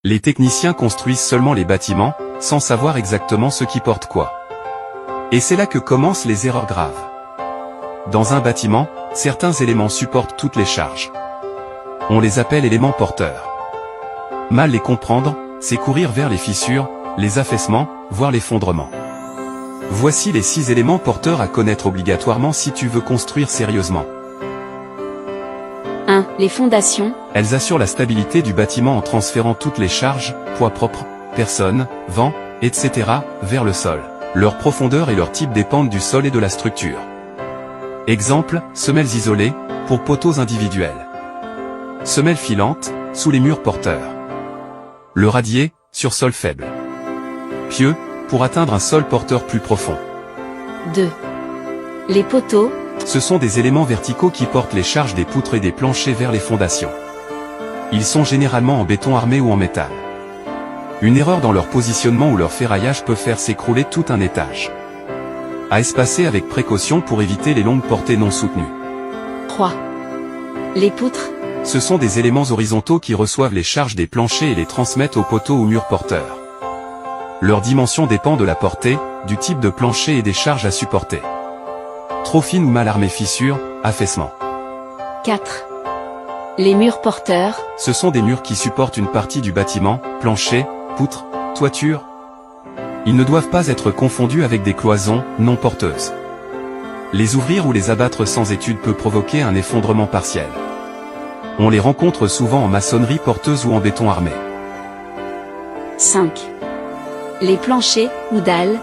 Les techniciens construisent seulement les bâtiments, sans savoir exactement ce qui porte quoi. Et c'est là que commencent les erreurs graves. Dans un bâtiment, certains éléments supportent toutes les charges. On les appelle éléments porteurs. Mal les comprendre, c'est courir vers les fissures, les affaissements, voire l'effondrement. Voici les 6 éléments porteurs à connaître obligatoirement si tu veux construire sérieusement. 1. Les fondations. Elles assurent la stabilité du bâtiment en transférant toutes les charges, poids propres, personnes, vent, etc., vers le sol. Leur profondeur et leur type dépendent du sol et de la structure. Exemple, semelles isolées, pour poteaux individuels. Semelles filantes, sous les murs porteurs. Le radier, sur sol faible. Pieux, pour atteindre un sol porteur plus profond. 2. Les poteaux. Ce sont des éléments verticaux qui portent les charges des poutres et des planchers vers les fondations. Ils sont généralement en béton armé ou en métal. Une erreur dans leur positionnement ou leur ferraillage peut faire s'écrouler tout un étage. À espacer avec précaution pour éviter les longues portées non soutenues. 3. Les poutres. Ce sont des éléments horizontaux qui reçoivent les charges des planchers et les transmettent aux poteaux ou murs porteurs. Leur dimension dépend de la portée, du type de plancher et des charges à supporter. Trop fine ou mal armée fissure, affaissement. 4. Les murs porteurs. Ce sont des murs qui supportent une partie du bâtiment, plancher, poutre, toiture. Ils ne doivent pas être confondus avec des cloisons, non porteuses. Les ouvrir ou les abattre sans étude peut provoquer un effondrement partiel. On les rencontre souvent en maçonnerie porteuse ou en béton armé. 5. Les planchers, ou dalles.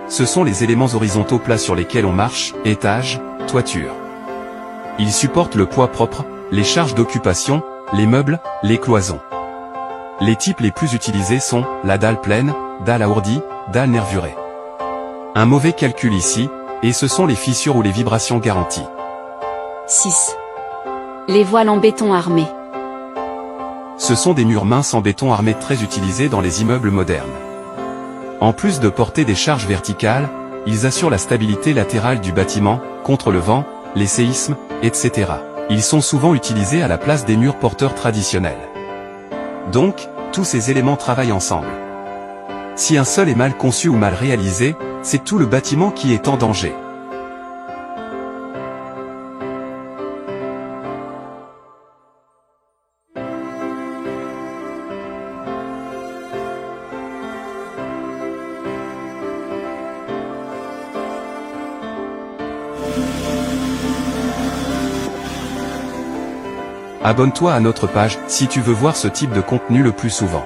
Ce sont les éléments horizontaux plats sur lesquels on marche, étage, toiture. Ils supportent le poids propre, les charges d'occupation, les meubles, les cloisons. Les types les plus utilisés sont la dalle pleine, dalle alourdie, dalle nervurée. Un mauvais calcul ici, et ce sont les fissures ou les vibrations garanties. 6. Les voiles en béton armé. Ce sont des murs minces en béton armé très utilisés dans les immeubles modernes. En plus de porter des charges verticales, ils assurent la stabilité latérale du bâtiment, contre le vent, les séismes, etc. Ils sont souvent utilisés à la place des murs porteurs traditionnels. Donc, tous ces éléments travaillent ensemble. Si un seul est mal conçu ou mal réalisé, c'est tout le bâtiment qui est en danger. Abonne-toi à notre page, si tu veux voir ce type de contenu le plus souvent.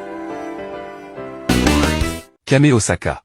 Kame Osaka.